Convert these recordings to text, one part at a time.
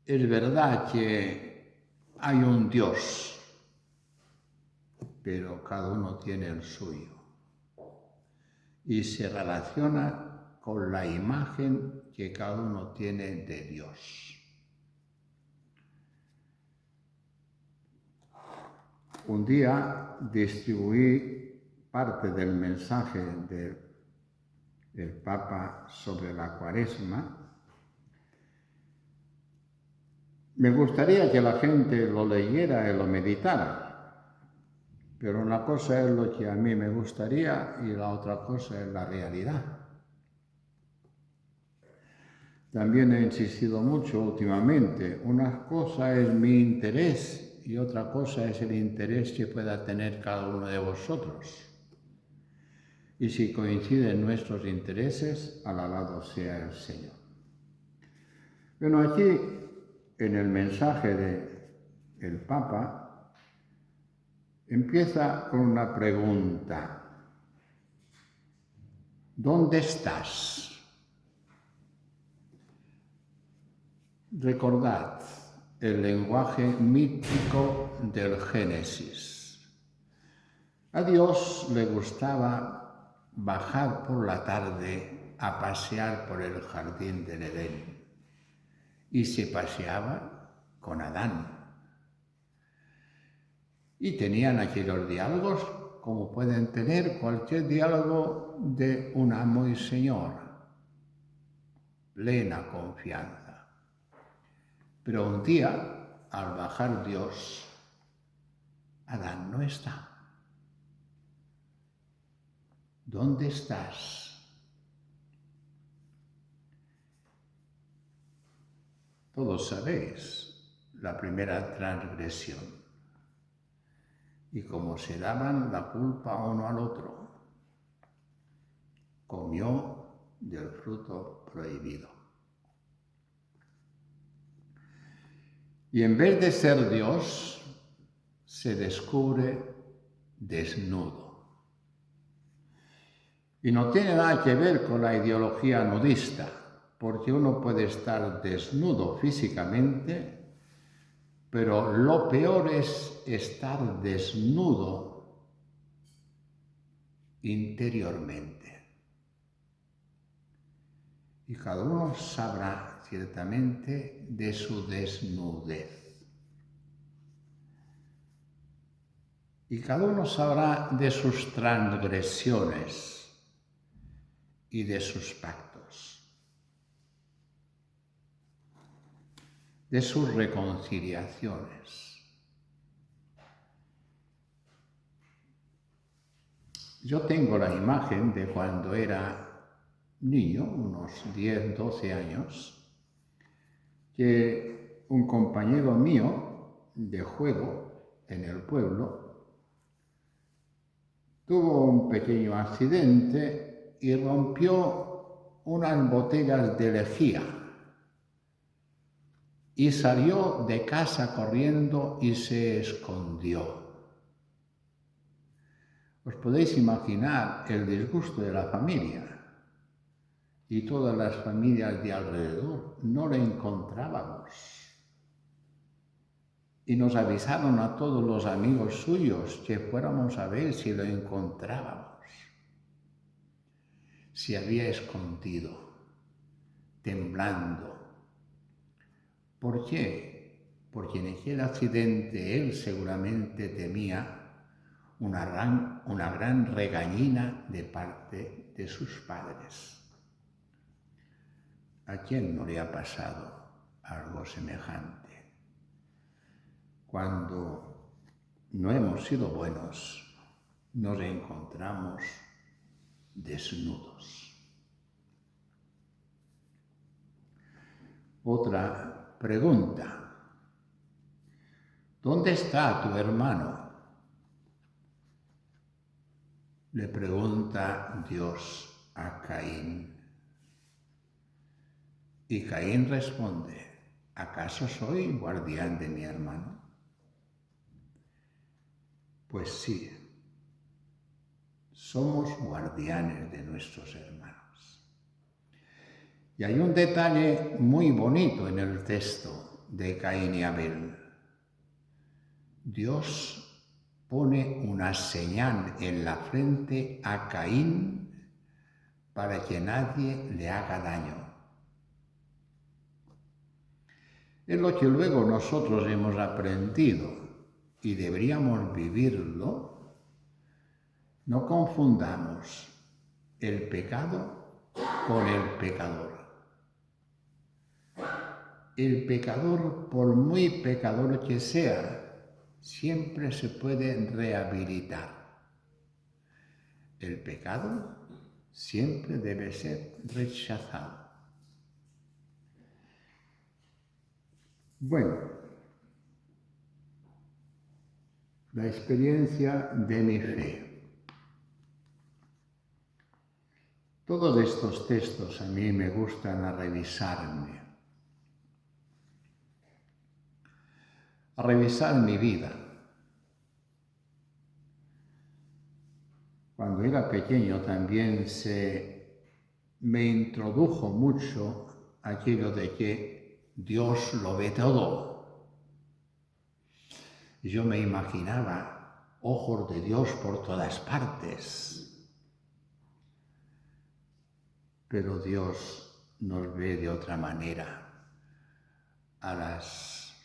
es verdad que hay un Dios, pero cada uno tiene el suyo y se relaciona con la imagen que cada uno tiene de Dios. Un día distribuí parte del mensaje del Papa sobre la Cuaresma. Me gustaría que la gente lo leyera y lo meditara, pero una cosa es lo que a mí me gustaría y la otra cosa es la realidad. También he insistido mucho últimamente, una cosa es mi interés y otra cosa es el interés que pueda tener cada uno de vosotros. Y si coinciden nuestros intereses, alabado sea el Señor. Bueno, aquí en el mensaje del Papa empieza con una pregunta. ¿Dónde estás? Recordad el lenguaje mítico del Génesis. A Dios le gustaba bajar por la tarde a pasear por el jardín del Edén y se paseaba con Adán. Y tenían aquellos diálogos como pueden tener cualquier diálogo de un amo y señor, plena confianza. Pero un día, al bajar Dios, Adán no está. ¿Dónde estás? Todos sabéis la primera transgresión y cómo se daban la culpa uno al otro. Comió del fruto prohibido. Y en vez de ser Dios, se descubre desnudo. Y no tiene nada que ver con la ideología nudista, porque uno puede estar desnudo físicamente, pero lo peor es estar desnudo interiormente. Y cada uno sabrá ciertamente de su desnudez. Y cada uno sabrá de sus transgresiones y de sus pactos, de sus reconciliaciones. Yo tengo la imagen de cuando era niño, unos 10, 12 años, que un compañero mío de juego en el pueblo tuvo un pequeño accidente y rompió unas botellas de lejía y salió de casa corriendo y se escondió. Os podéis imaginar el disgusto de la familia y todas las familias de alrededor. No lo encontrábamos. Y nos avisaron a todos los amigos suyos que fuéramos a ver si lo encontrábamos. Se había escondido, temblando. ¿Por qué? Porque en aquel accidente él seguramente temía una gran regañina de parte de sus padres. ¿A quién no le ha pasado algo semejante? Cuando no hemos sido buenos, nos encontramos desnudos. Otra pregunta. ¿Dónde está tu hermano? Le pregunta Dios a Caín. Y Caín responde, ¿acaso soy guardián de mi hermano? Pues sí, somos guardianes de nuestros hermanos. Y hay un detalle muy bonito en el texto. de Caín y Abel. Dios pone una señal en la frente a Caín para que nadie le haga daño. Es lo que luego nosotros hemos aprendido y deberíamos vivirlo. No confundamos el pecado con el pecador. El pecador, por muy pecador que sea, siempre se puede rehabilitar. El pecado siempre debe ser rechazado. Bueno, la experiencia de mi fe. Todos estos textos a mí me gustan a revisar mi vida. Cuando era pequeño también me introdujo mucho aquello de que Dios lo ve todo. Y yo me imaginaba ojos de Dios por todas partes. Pero Dios nos ve de otra manera. A las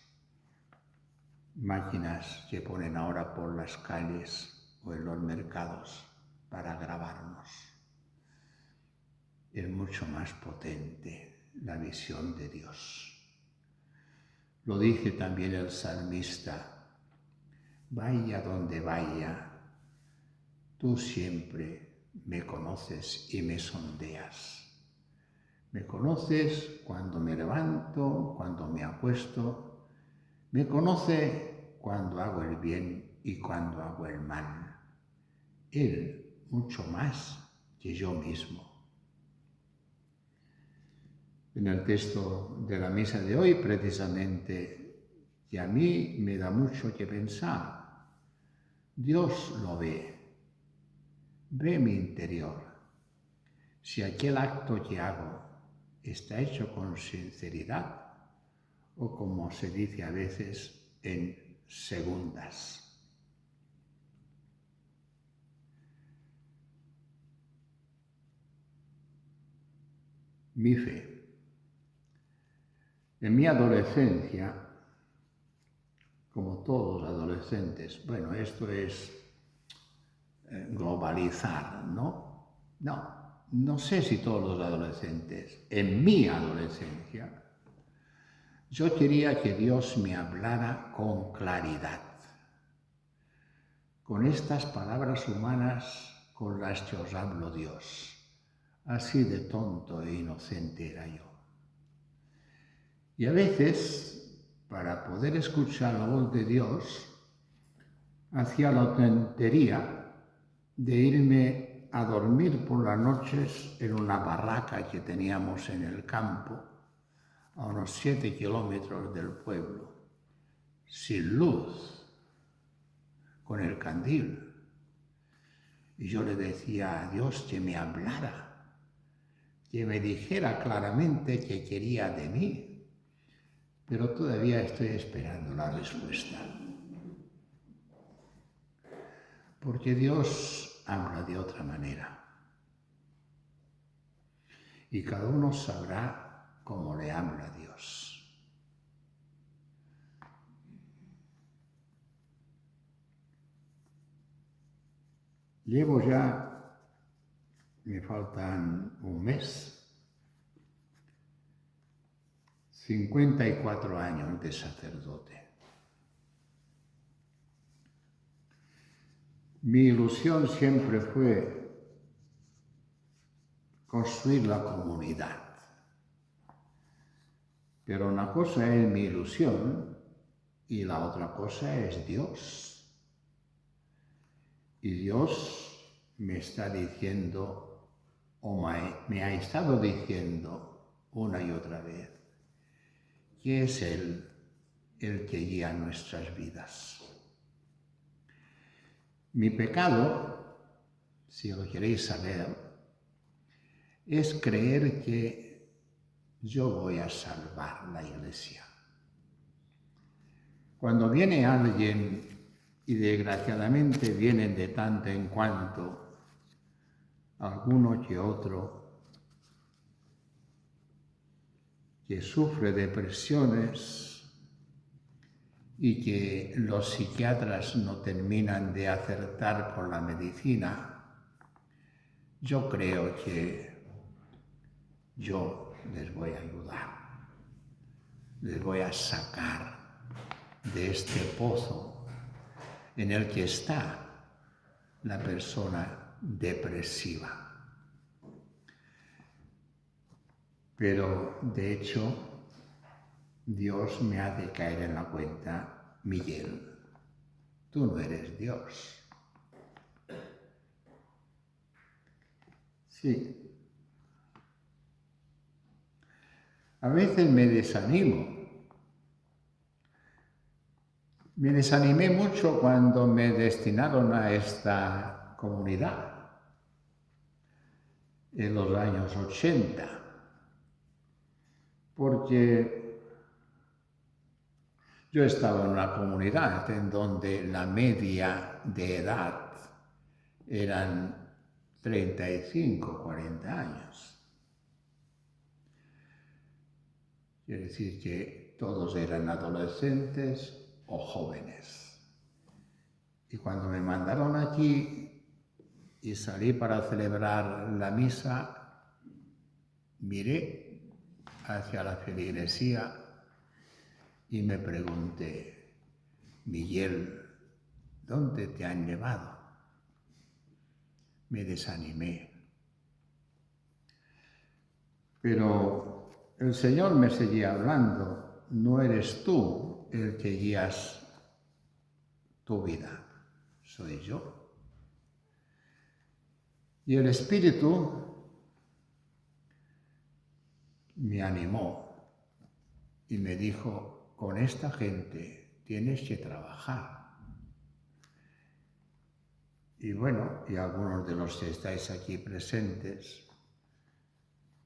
máquinas que ponen ahora por las calles o en los mercados para grabarnos. Es mucho más potente la visión de Dios. Lo dice también el salmista: vaya donde vaya, tú siempre me conoces y me sondeas. Me conoces cuando me levanto, cuando me acuesto. Me conoce cuando hago el bien y cuando hago el mal. Él mucho más que yo mismo. En el texto de la misa de hoy, precisamente, que a mí me da mucho que pensar. Dios lo ve mi interior. Si aquel acto que hago está hecho con sinceridad o, como se dice a veces, en segundas. Mi fe. En mi adolescencia, como todos los adolescentes, bueno, esto es globalizar, ¿no? No sé si todos los adolescentes. En mi adolescencia, yo quería que Dios me hablara con claridad, con estas palabras humanas con las que os hablo Dios. Así de tonto e inocente era yo. Y a veces, para poder escuchar la voz de Dios, hacía la tontería de irme a dormir por las noches en una barraca que teníamos en el campo, a unos 7 kilómetros del pueblo, sin luz, con el candil. Y yo le decía a Dios que me hablara, que me dijera claramente qué quería de mí. Pero todavía estoy esperando la respuesta. Porque Dios habla de otra manera. Y cada uno sabrá cómo le habla a Dios. Llevo ya, me faltan un mes, 54 años de sacerdote. Mi ilusión siempre fue construir la comunidad. Pero una cosa es mi ilusión y la otra cosa es Dios. Y Dios me está diciendo, o me ha estado diciendo una y otra vez, que es Él el que guía nuestras vidas. Mi pecado, si lo queréis saber, es creer que yo voy a salvar la Iglesia. Cuando viene alguien, y desgraciadamente vienen de tanto en cuanto, alguno que otro, que sufre depresiones y que los psiquiatras no terminan de acertar con la medicina, yo creo que yo les voy a ayudar, les voy a sacar de este pozo en el que está la persona depresiva. Pero, de hecho, Dios me hace caer en la cuenta: Miguel, tú no eres Dios. Sí. A veces me desanimo. Me desanimé mucho cuando me destinaron a esta comunidad en los años 80, porque yo estaba en una comunidad en donde la media de edad eran 35, 40 años. Quiere decir que todos eran adolescentes o jóvenes. Y cuando me mandaron aquí y salí para celebrar la misa, miré hacia la feligresía y me pregunté: Miguel, ¿dónde te han llevado? Me desanimé. Pero el Señor me seguía hablando: no eres tú el que guías tu vida, soy yo. Y el Espíritu me animó y me dijo: con esta gente tienes que trabajar. Y bueno, y algunos de los que estáis aquí presentes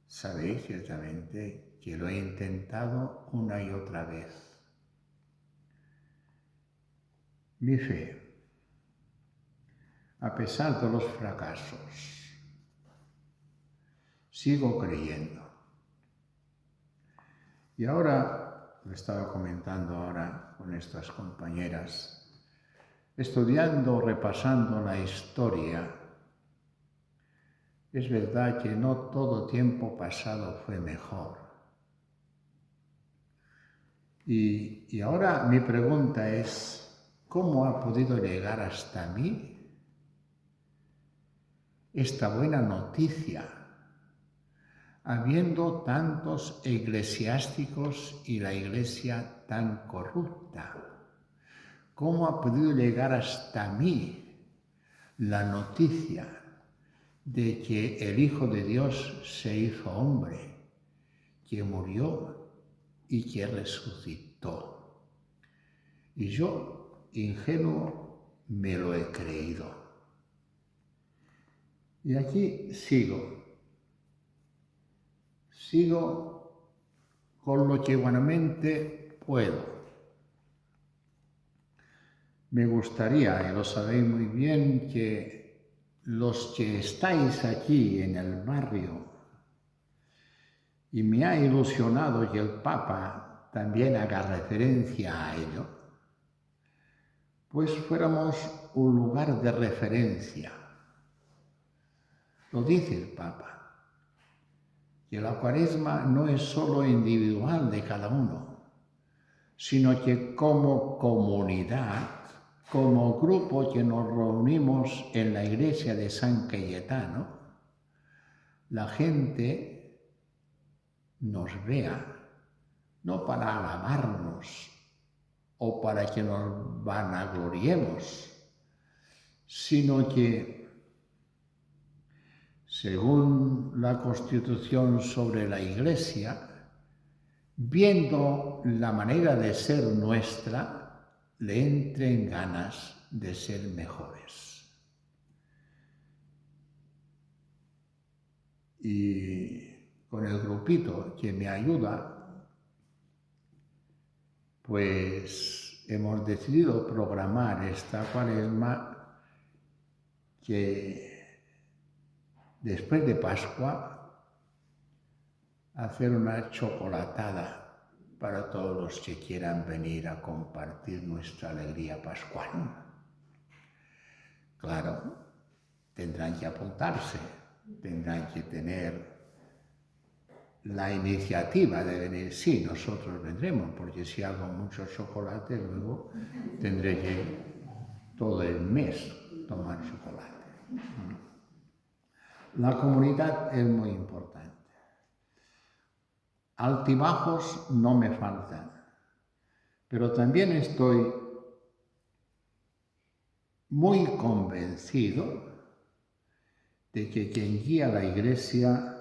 sabéis ciertamente que lo he intentado una y otra vez. Mi fe, a pesar de los fracasos, sigo creyendo. Y ahora, lo estaba comentando ahora con estas compañeras, estudiando, repasando la historia, es verdad que no todo tiempo pasado fue mejor. Y ahora mi pregunta es: ¿cómo ha podido llegar hasta mí esta buena noticia, habiendo tantos eclesiásticos y la Iglesia tan corrupta? ¿Cómo ha podido llegar hasta mí la noticia de que el Hijo de Dios se hizo hombre, que murió y que resucitó? Y yo, ingenuo, me lo he creído. Y aquí sigo con lo que buenamente puedo. Me gustaría, y lo sabéis muy bien, que los que estáis aquí en el barrio, y me ha ilusionado que el Papa también haga referencia a ello, pues fuéramos un lugar de referencia. Lo dice el Papa, que la Cuaresma no es solo individual de cada uno, sino que como comunidad, como grupo que nos reunimos en la iglesia de San Cayetano, la gente nos vea, no para alabarnos o para que nos vanagloriemos, sino que, según la Constitución sobre la Iglesia, viendo la manera de ser nuestra, le entren ganas de ser mejores. Y con el grupito que me ayuda, pues hemos decidido programar esta Cuaresma que después de Pascua hacer una chocolatada para todos los que quieran venir a compartir nuestra alegría pascual. Claro, tendrán que apuntarse, tendrán que tener la iniciativa de venir. Sí, nosotros vendremos, porque si hago mucho chocolate, luego tendré que todo el mes tomar chocolate. La comunidad es muy importante. Altibajos no me faltan, pero también estoy muy convencido de que quien guía la Iglesia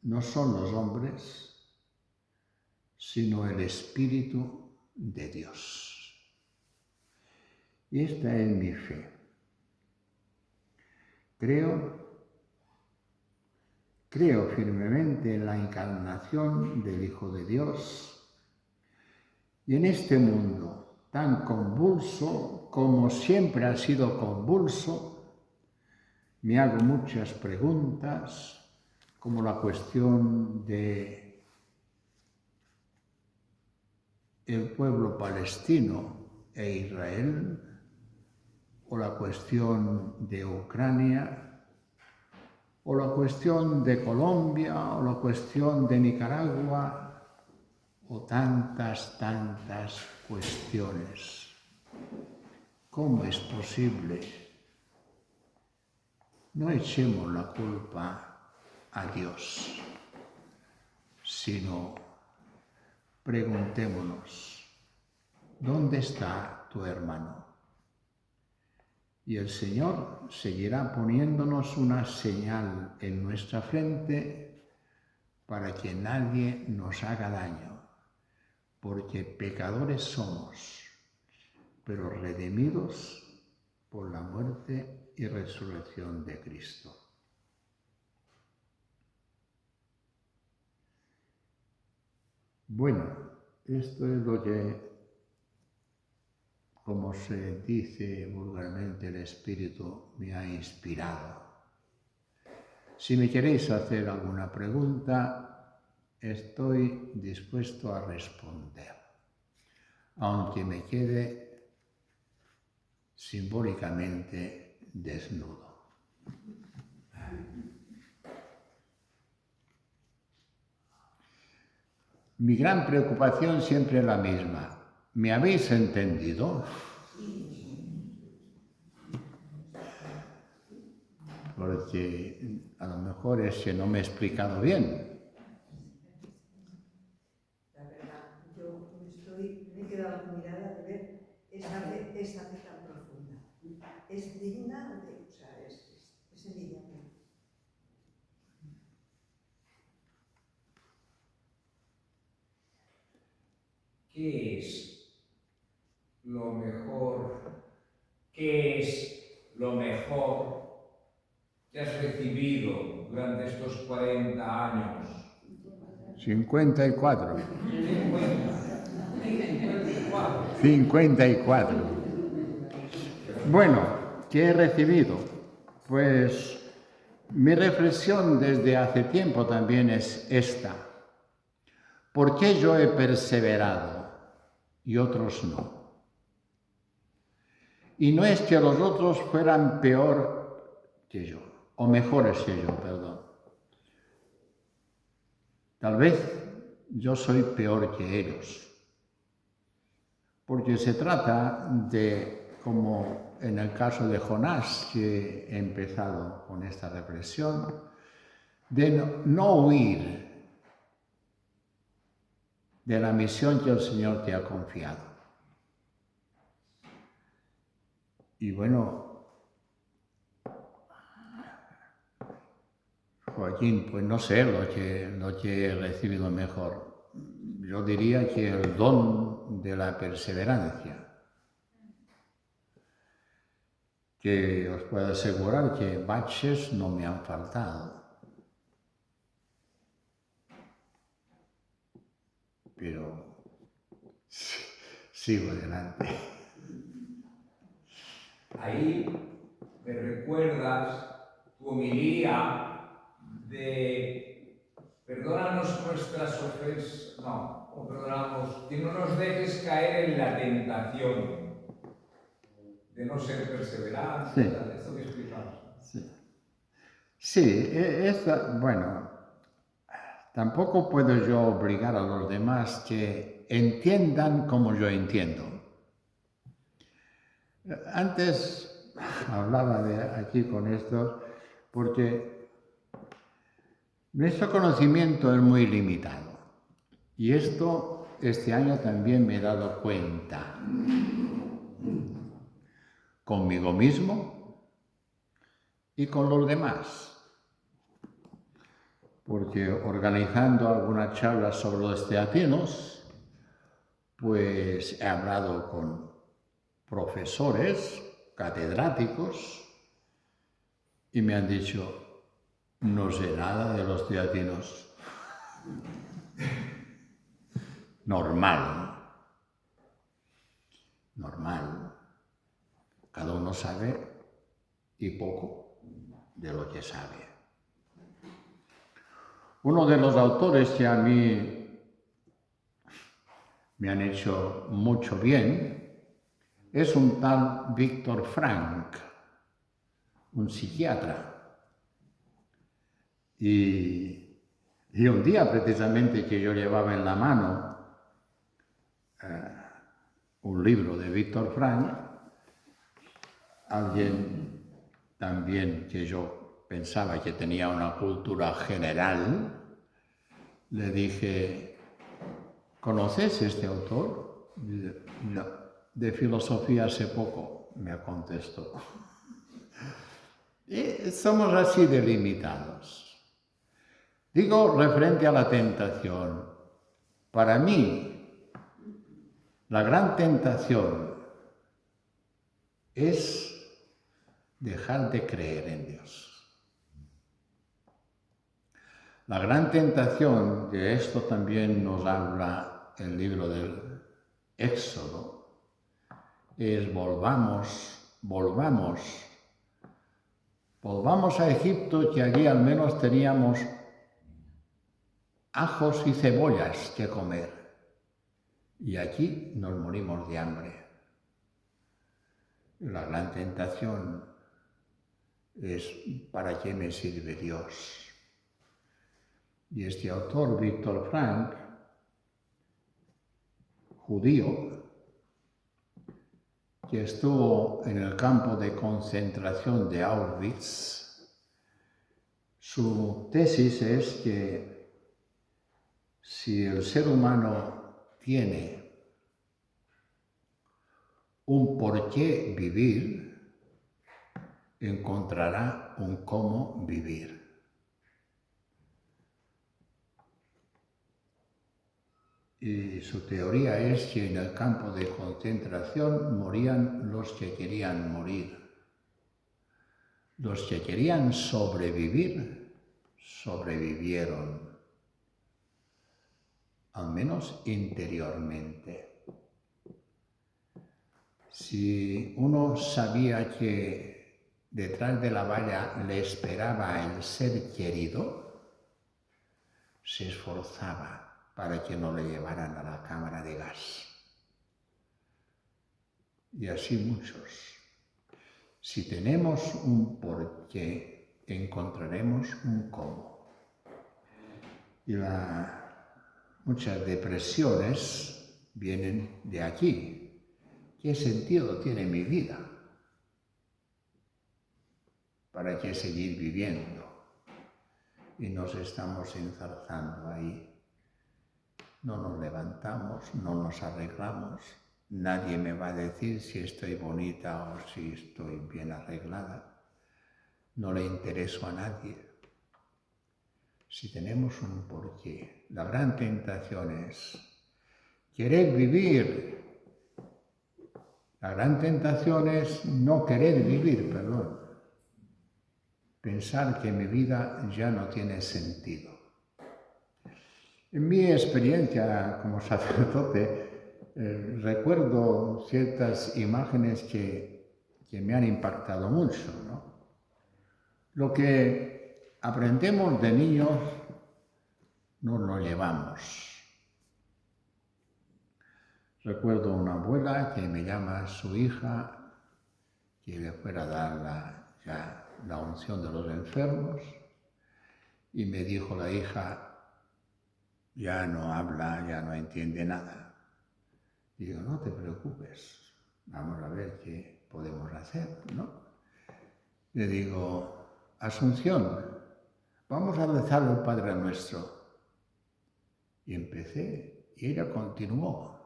no son los hombres, sino el Espíritu de Dios. Y esta es mi fe. Creo firmemente en la encarnación del Hijo de Dios y en este mundo tan convulso como siempre ha sido convulso, me hago muchas preguntas, como la cuestión de el pueblo palestino e Israel, o la cuestión de Ucrania, o la cuestión de Colombia, o la cuestión de Nicaragua, o tantas cuestiones. ¿Cómo es posible? No echemos la culpa a Dios, sino preguntémonos, ¿dónde está tu hermano? Y el Señor seguirá poniéndonos una señal en nuestra frente para que nadie nos haga daño, porque pecadores somos, pero redimidos por la muerte y resurrección de Cristo. Bueno, esto es lo que, como se dice vulgarmente, el Espíritu me ha inspirado. Si me queréis hacer alguna pregunta, estoy dispuesto a responder, aunque me quede simbólicamente desnudo. Mi gran preocupación siempre es la misma. ¿Me habéis entendido? Porque a lo mejor es que no me he explicado bien. La verdad, yo me he quedado admirada de ver esta fe tan profunda. Es digna de, o sea, es envidiable. ¿Qué es lo mejor? ¿Qué es lo mejor que has recibido durante estos 40 años? 54. 54. Bueno, ¿qué he recibido? Pues mi reflexión desde hace tiempo también es esta. ¿Por qué yo he perseverado y otros no? Y no es que los otros fueran peor que yo, o mejores que yo, perdón. Tal vez yo soy peor que ellos, porque se trata de, como en el caso de Jonás, que he empezado con esta reflexión, de no huir de la misión que el Señor te ha confiado. Y bueno, Joaquín, pues no sé lo que he recibido mejor. Yo diría que el don de la perseverancia, que os puedo asegurar que baches no me han faltado. Pero sigo adelante. Ahí me recuerdas tu homilía de perdónanos nuestras ofensas, o perdonamos, que no nos dejes caer en la tentación de no ser perseverantes, Sí. esto que explicamos. Sí, bueno, tampoco puedo yo obligar a los demás que entiendan como yo entiendo. Antes hablaba de aquí con esto porque nuestro conocimiento es muy limitado y esto este año también me he dado cuenta conmigo mismo y con los demás. Porque organizando algunas charlas sobre los teatinos, pues he hablado con profesores, catedráticos, y me han dicho, no sé nada de los teatinos. Normal. Cada uno sabe y poco de lo que sabe. Uno de los autores que a mí me han hecho mucho bien es un tal Viktor Frankl, un psiquiatra. Y un día precisamente que yo llevaba en la mano un libro de Viktor Frankl, alguien también que yo pensaba que tenía una cultura general, le dije, ¿conoces este autor? Y dice, no, de filosofía hace poco, me contestó. Y somos así delimitados. Digo, referente a la tentación, para mí, la gran tentación es dejar de creer en Dios. La gran tentación, de esto también nos habla el libro del Éxodo, es volvamos a Egipto, que allí al menos teníamos ajos y cebollas que comer. Y aquí nos morimos de hambre. La gran tentación es ¿para qué me sirve Dios? Y este autor, Viktor Frankl, judío, que estuvo en el campo de concentración de Auschwitz, su tesis es que si el ser humano tiene un por qué vivir, encontrará un cómo vivir. Y su teoría es que en el campo de concentración morían los que querían morir. Los que querían sobrevivir, sobrevivieron, al menos interiormente. Si uno sabía que detrás de la valla le esperaba el ser querido, se esforzaba para que no le llevaran a la cámara de gas. Y así muchos. Si tenemos un porqué, encontraremos un cómo. Y muchas depresiones vienen de aquí. ¿Qué sentido tiene mi vida? ¿Para qué seguir viviendo? Y nos estamos enzarzando ahí. No nos levantamos, no nos arreglamos. Nadie me va a decir si estoy bonita o si estoy bien arreglada. No le intereso a nadie. Si tenemos un porqué, la gran tentación es querer vivir. La gran tentación es no querer vivir, perdón. Pensar que mi vida ya no tiene sentido. En mi experiencia como sacerdote, recuerdo ciertas imágenes que me han impactado mucho, ¿no? Lo que aprendemos de niños nos lo llevamos. Recuerdo una abuela que me llama a su hija, que le fuera a dar la unción de los enfermos, y me dijo la hija, ya no habla, ya no entiende nada. Digo, no te preocupes, vamos a ver qué podemos hacer, ¿no? Le digo, Asunción, vamos a rezar el Padre Nuestro. Y empecé, y ella continuó.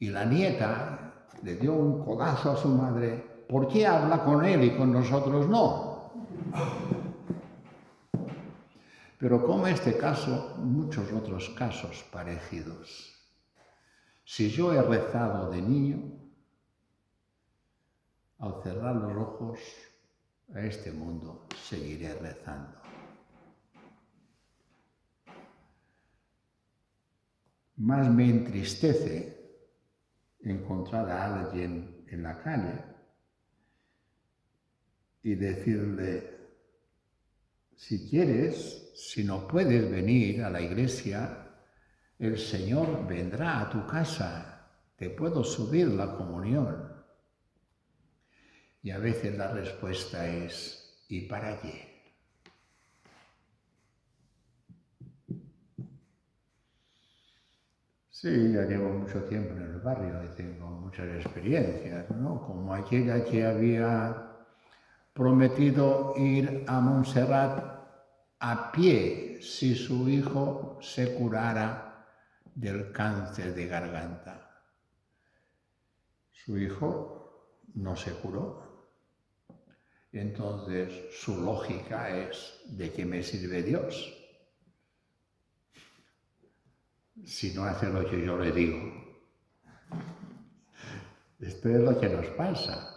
Y la nieta le dio un codazo a su madre, ¿por qué habla con él y con nosotros no? Pero como este caso, muchos otros casos parecidos. Si yo he rezado de niño, al cerrar los ojos a este mundo seguiré rezando. Más me entristece encontrar a alguien en la calle y decirle, si quieres, si no puedes venir a la iglesia, el Señor vendrá a tu casa, te puedo subir la comunión. Y a veces la respuesta es, ¿y para qué? Sí, ya llevo mucho tiempo en el barrio y tengo muchas experiencias, ¿no? Como aquella que había prometido ir a Montserrat a pie si su hijo se curara del cáncer de garganta. Su hijo no se curó. Entonces su lógica es, ¿de qué me sirve Dios? Si no hace lo que yo le digo. Esto es lo que nos pasa.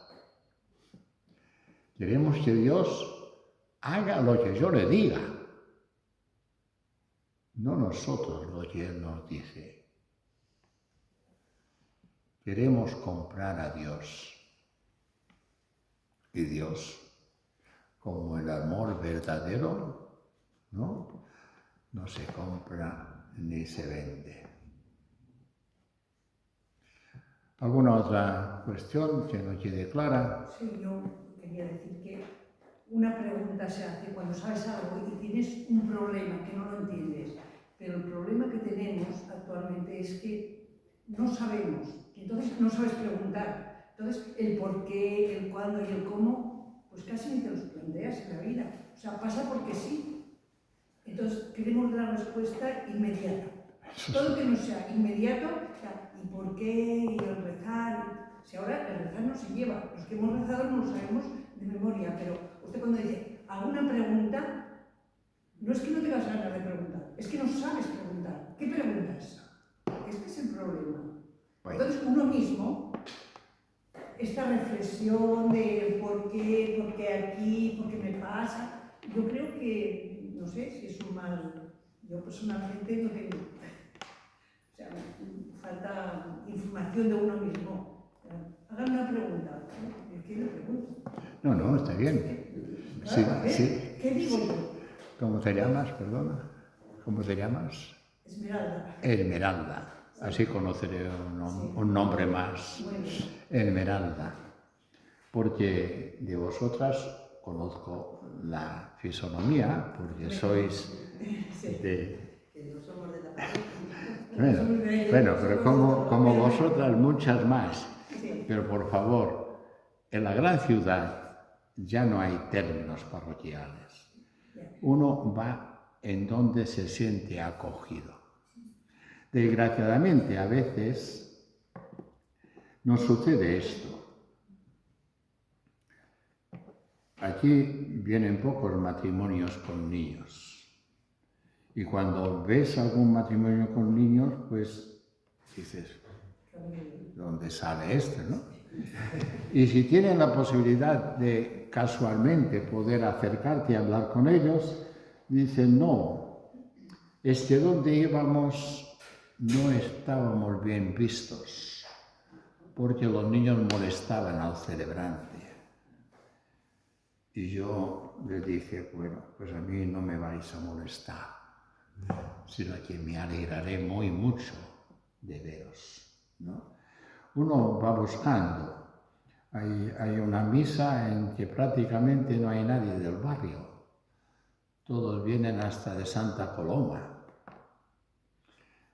Queremos que Dios haga lo que yo le diga, no nosotros lo que Él nos dice. Queremos comprar a Dios. Y Dios, como el amor verdadero, no se compra ni se vende. ¿Alguna otra cuestión que no quede clara? Sí, yo quería decir que una pregunta se hace cuando sabes algo y tienes un problema que no lo entiendes, pero el problema que tenemos actualmente es que no sabemos, entonces no sabes preguntar. Entonces, el por qué, el cuándo y el cómo, pues casi ni te los planteas en la vida. O sea, pasa porque sí. Entonces, queremos la respuesta inmediata. Todo que no sea inmediato, o sea, ¿y por qué? Y el rezar. Si ahora el rezar no se lleva, los que hemos rezado no lo sabemos de memoria, pero usted cuando dice alguna pregunta, no es que no tengas ganas de preguntar, es que no sabes preguntar. ¿Qué preguntas? Este es el problema. Entonces uno mismo, esta reflexión de por qué aquí, por qué me pasa, yo creo que, no sé si es un mal, yo personalmente no tengo. O sea, falta información de uno mismo. Hagan una pregunta. ¿Qué le pregunto? No, está bien. Claro, sí. ¿Qué digo yo? ¿Cómo te llamas, perdona? ¿Cómo te llamas? Esmeralda. Esmeralda. Así conoceré un nombre más. Bueno. Esmeralda. Porque de vosotras conozco la fisonomía, porque sois de... Que no somos de la parroquia. Bueno, pero como vosotras muchas más. Sí. Pero por favor, en la gran ciudad ya no hay términos parroquiales. Uno va en donde se siente acogido. Desgraciadamente, a veces nos sucede esto. Aquí vienen pocos matrimonios con niños. Y cuando ves algún matrimonio con niños, pues dices, ¿dónde sale este, no? Y si tienen la posibilidad de casualmente poder acercarte y hablar con ellos, dicen, no, es que donde íbamos no estábamos bien vistos, porque los niños molestaban al celebrante. Y yo le dije, bueno, pues a mí no me vais a molestar, sino que me alegraré muy mucho de veros, ¿no? Uno va buscando. Hay una misa en que prácticamente no hay nadie del barrio. Todos vienen hasta de Santa Coloma.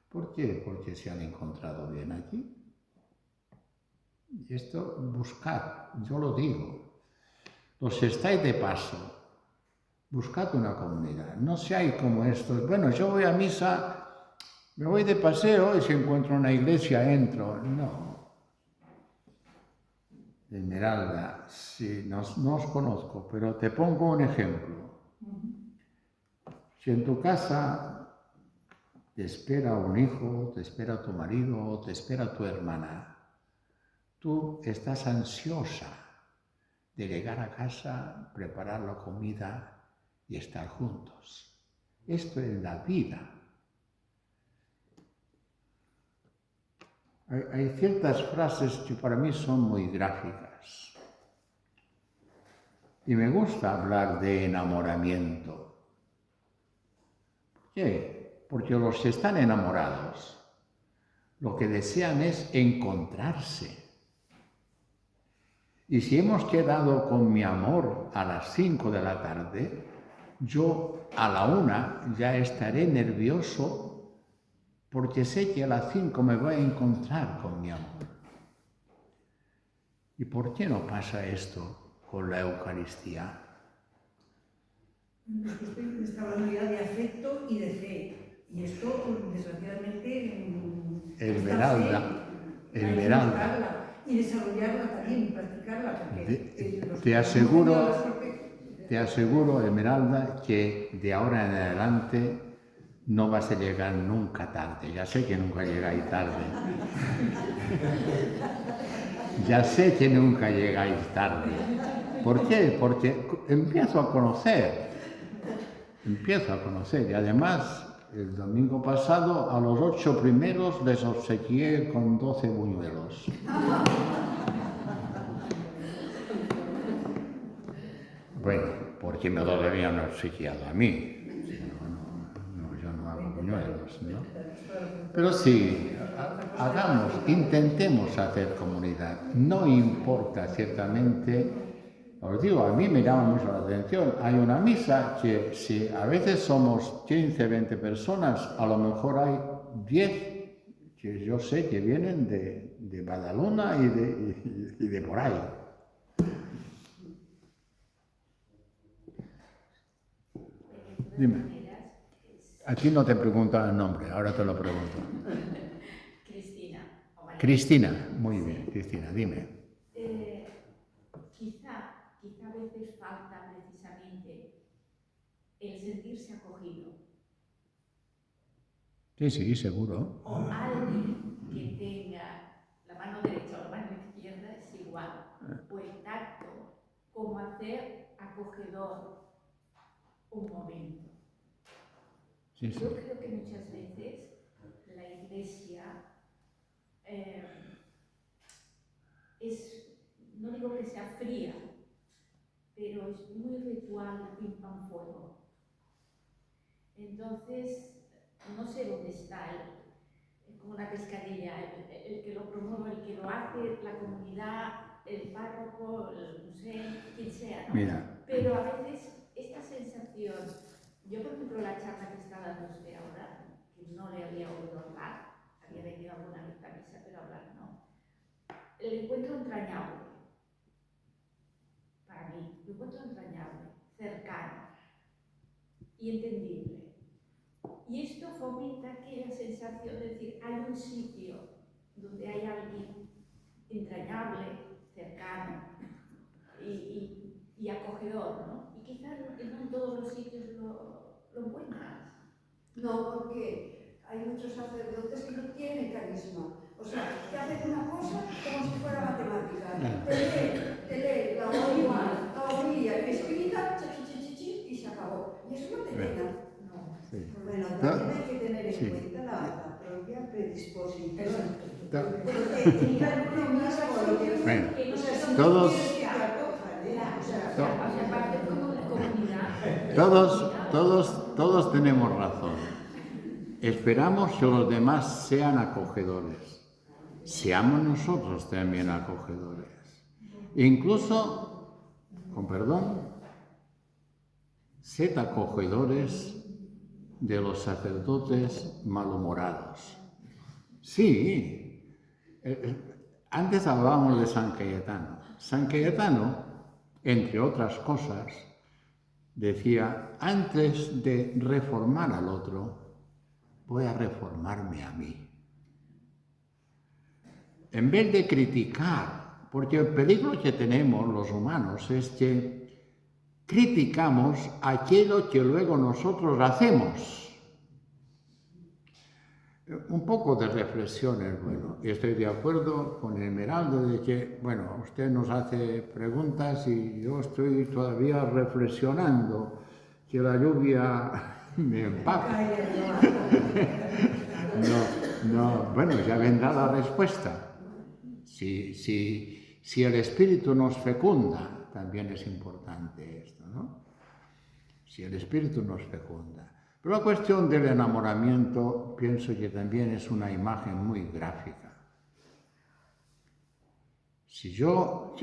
¿Por qué? Porque se han encontrado bien aquí. Y esto, buscad, yo lo digo. Los estáis de paso, buscad una comunidad. No seáis como estos. Bueno, yo voy a misa, me voy de paseo y si encuentro una iglesia entro. No. Esmeralda, sí, no os conozco, pero te pongo un ejemplo. Si en tu casa te espera un hijo, te espera tu marido, te espera tu hermana, tú estás ansiosa de llegar a casa, preparar la comida y estar juntos. Esto es la vida. Hay ciertas frases que para mí son muy gráficas. Y me gusta hablar de enamoramiento. ¿Por qué? Porque los que están enamorados, lo que desean es encontrarse. Y si hemos quedado con mi amor a las 5 de la tarde, yo a la 1 ya estaré nervioso porque sé que a las 5 me voy a encontrar con mi amor. ¿Y por qué no pasa esto con la Eucaristía? Estoy está hablando ya de afecto y de fe. Y esto, desgraciadamente, Esmeralda. y desarrollarla también, practicarla, porque Te aseguro, Esmeralda, que de ahora en adelante no vas a llegar nunca tarde. Ya sé que nunca llegáis tarde. Ya sé que nunca llegáis tarde. ¿Por qué? Porque empiezo a conocer. Y además, el domingo pasado a los 8 primeros les obsequié con 12 buñuelos. Bueno, porque me lo debían obsequiado a mí. Yo no hago buñuelos, ¿no? Pero sí, intentemos hacer comunidad. No importa, ciertamente. Os digo, a mí me llama mucho la atención. Hay una misa que si a veces somos 15, 20 personas, a lo mejor hay 10 que yo sé que vienen de Badalona y de por ahí. Dime. Aquí no te preguntan el nombre, ahora te lo pregunto. Cristina. Cristina, muy bien, Cristina, dime. Quizá a veces falta precisamente el sentirse acogido. Sí, seguro. O alguien que tenga la mano derecha o la mano izquierda es igual. O el tacto, como hacer acogedor un momento. Sí. Yo creo que muchas veces la Iglesia no digo que sea fría, pero es muy ritual, pim pam fuego. Entonces, no sé dónde está como una pescadilla, el que lo promueve, el que lo hace, la comunidad, el párroco, no sé, quien sea, ¿no? Mira. Pero a veces esta sensación, yo por ejemplo la charla que está dando usted ahora, que no le había oído hablar, había venido alguna vez a misa, pero hablar no, el encuentro entrañable, para mí, el encuentro entrañable, cercano y entendible. Y esto fomenta aquella sensación de decir, hay un sitio donde hay alguien entrañable, cercano y acogedor, ¿no? Y quizás no en todos los sitios lo encuentras. No, porque hay muchos sacerdotes que no tienen carisma. O sea, que hacen una cosa como si fuera matemática. Te lee la homilia escrita, y se acabó. Y eso no te llena. Sí. Bueno, también hay que tener en cuenta la propia predisposición. Porque cada uno mismo lo que Bueno, o sea, si todos- no quieres que te acojan, ¿eh? O sea, aparte como comunidad. Todos tenemos razón. Esperamos que los demás sean acogedores. Seamos nosotros también acogedores. Incluso, con perdón, sed acogedores de los sacerdotes malhumorados. Sí, antes hablábamos de San Cayetano. San Cayetano, entre otras cosas, decía, antes de reformar al otro, voy a reformarme a mí. En vez de criticar, porque el peligro que tenemos los humanos es que criticamos aquello que luego nosotros hacemos. Un poco de reflexión es bueno. Y estoy de acuerdo con Esmeralda de que, bueno, usted nos hace preguntas y yo estoy todavía reflexionando que la lluvia me empapa. No, bueno, ya vendrá la respuesta. Si el espíritu nos fecunda, también es importante esto, ¿no? Si el espíritu nos fecunda. Pero la cuestión del enamoramiento pienso que también es una imagen muy gráfica. Si yo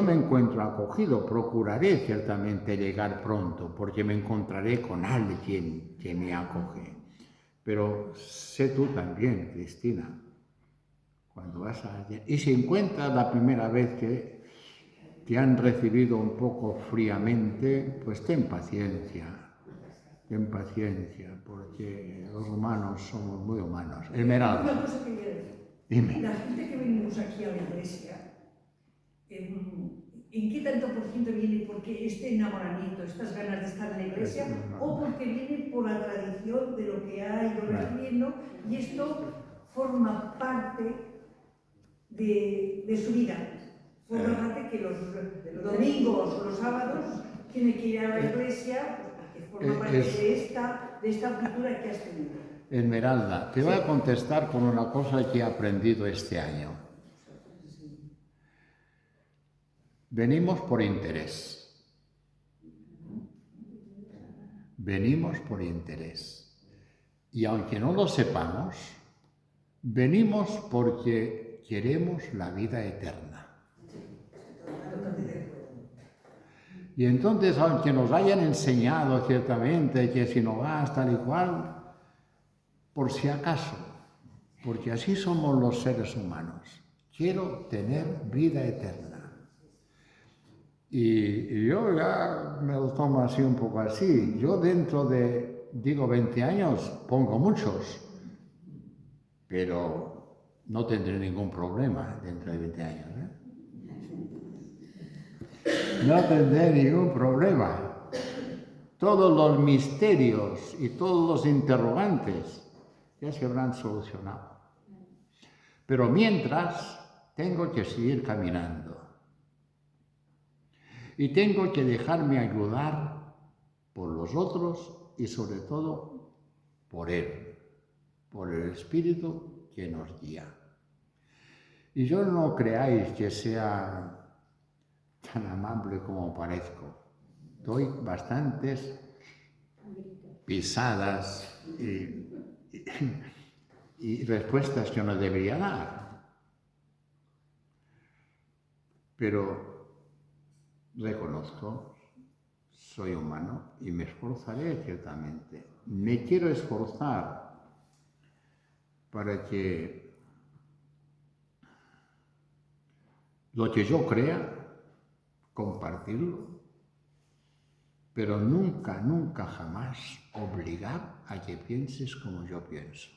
me encuentro acogido, procuraré ciertamente llegar pronto, porque me encontraré con alguien que me acoge. Pero sé tú también, Cristina, cuando vas a alguien, y si encuentras la primera vez que te han recibido un poco fríamente, pues ten paciencia, porque los humanos somos muy humanos. Esmeralda. Una cosa que quería decir. Dime. La gente que venimos aquí a la iglesia, ¿en qué tanto por ciento viene porque este enamoramiento, estas ganas de estar en la iglesia, o porque viene por la tradición de lo que ha ido recibiendo y esto forma parte de su vida? Forma parte que los domingos o los sábados tiene que ir a la iglesia porque forma parte de esta cultura que has tenido. Esmeralda, te voy a contestar con una cosa que he aprendido este año. Venimos por interés. Venimos por interés. Y aunque no lo sepamos, venimos porque queremos la vida eterna. Y entonces, aunque nos hayan enseñado ciertamente que si no vas tal y cual, por si acaso, porque así somos los seres humanos, quiero tener vida eterna. Y yo ya me lo tomo así un poco así. Yo dentro de, 20 años, pongo muchos, pero no tendré ningún problema dentro de 20 años, ¿eh? No tendré ningún problema. Todos los misterios y todos los interrogantes ya se habrán solucionado. Pero mientras, tengo que seguir caminando. Y tengo que dejarme ayudar por los otros y sobre todo por Él, por el Espíritu que nos guía. Y yo no creáis que sea tan amable como parezco. Doy bastantes pisadas y respuestas que no debería dar. Pero reconozco, soy humano y me esforzaré ciertamente. Me quiero esforzar para que lo que yo crea, compartirlo, pero nunca, nunca jamás obligar a que pienses como yo pienso.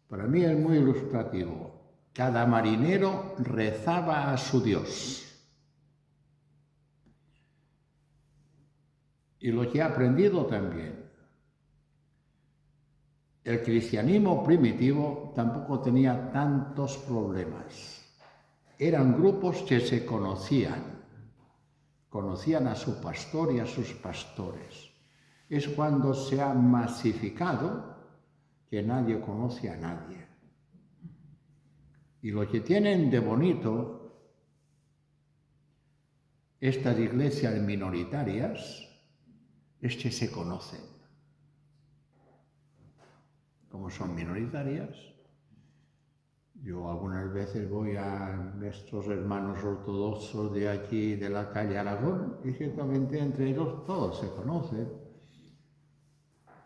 Para mí es muy ilustrativo. Cada marinero rezaba a su Dios. Y lo que he aprendido también. El cristianismo primitivo tampoco tenía tantos problemas. Eran grupos que se conocían a su pastor y a sus pastores. Es cuando se ha masificado que nadie conoce a nadie. Y lo que tienen de bonito estas iglesias minoritarias es que se conocen. Como son minoritarias, yo algunas veces voy a nuestros hermanos ortodoxos de aquí, de la calle Aragón, y ciertamente entre ellos todos se conocen.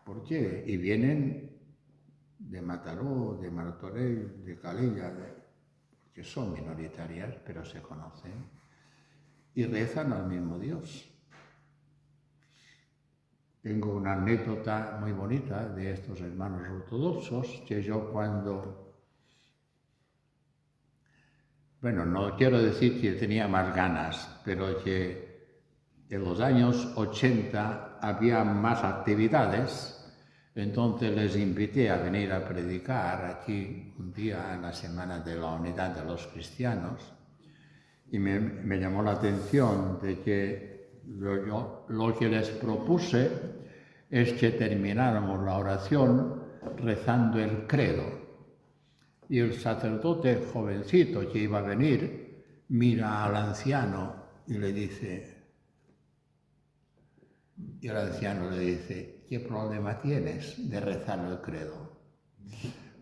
¿Por qué? Y vienen de Mataró, de Martorell, de Calella, porque son minoritarias, pero se conocen y rezan al mismo Dios. Tengo una anécdota muy bonita de estos hermanos ortodoxos, que yo no quiero decir que tenía más ganas, pero que en los años 80 había más actividades, entonces les invité a venir a predicar aquí un día en la Semana de la Unidad de los Cristianos, y me llamó la atención de que lo que les propuse es que termináramos la oración rezando el credo. Y el sacerdote jovencito que iba a venir mira al anciano y le dice, ¿qué problema tienes de rezar el credo?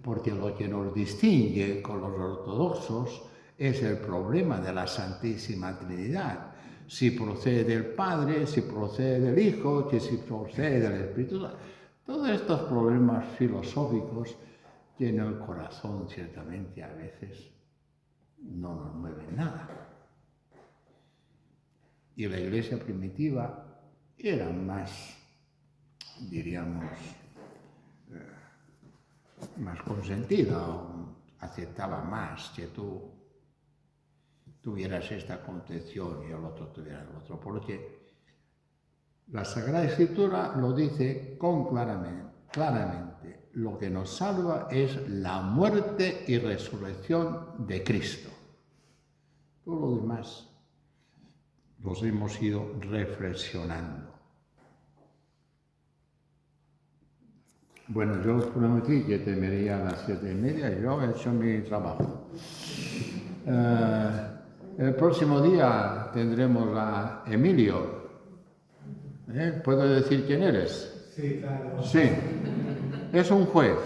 Porque lo que nos distingue con los ortodoxos es el problema de la Santísima Trinidad. Si procede del Padre, si procede del Hijo, que si procede del Espíritu Santo. Todos estos problemas filosóficos que en el corazón ciertamente a veces no nos mueven nada. Y la Iglesia primitiva era más, diríamos, más consentida, o aceptaba más que tú tuvieras esta concepción y el otro tuviera el otro, porque la Sagrada Escritura lo dice claramente. Lo que nos salva es la muerte y resurrección de Cristo. Todo lo demás los hemos ido reflexionando. Bueno, yo os prometí que terminaría a las 7:30 y yo he hecho mi trabajo. El próximo día tendremos a Emilio. ¿Puedo decir quién eres? Sí, claro. Sí, es un juez.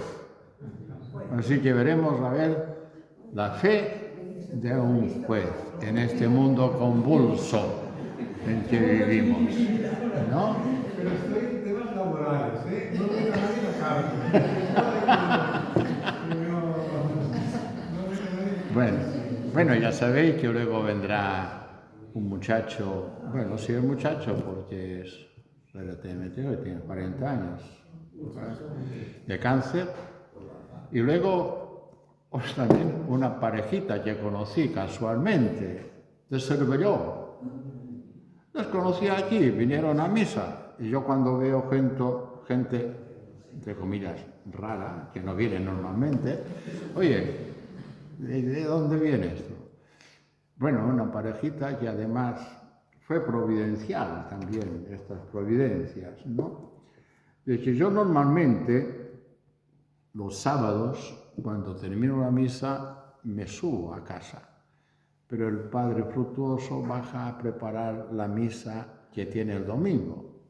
Así que veremos a ver la fe de un juez en este mundo convulso en que vivimos, ¿no? Pero estoy en temas laborales, ¿eh? No venga nadie a la cárcel. Bueno, ya sabéis que luego vendrá un muchacho, bueno, sí es muchacho porque es relativamente joven, tiene 40 años, de cáncer, y luego también una parejita que conocí casualmente, de Cervelló. Los conocí aquí, vinieron a misa, y yo cuando veo gente, entre comillas, rara, que no viene normalmente, oye, ¿de dónde viene esto? Bueno, una parejita que además fue providencial también, estas providencias, ¿no? De que yo normalmente, los sábados, cuando termino la misa, me subo a casa, pero el Padre Fructuoso baja a preparar la misa que tiene el domingo.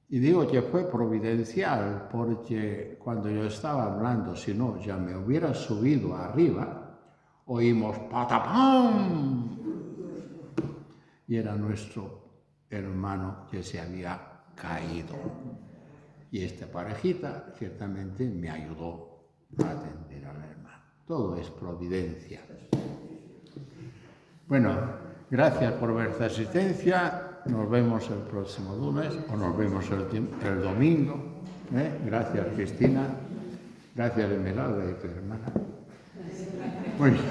Y digo que fue providencial porque cuando yo estaba hablando, si no, ya me hubiera subido arriba, oímos patapam. Y era nuestro hermano que se había caído. Y esta parejita ciertamente me ayudó a atender al hermano. Todo es providencia. Bueno, gracias por vuestra asistencia. Nos vemos el próximo lunes o nos vemos el domingo. Gracias, Cristina. Gracias, Esmeralda y tu hermana. Muy bien.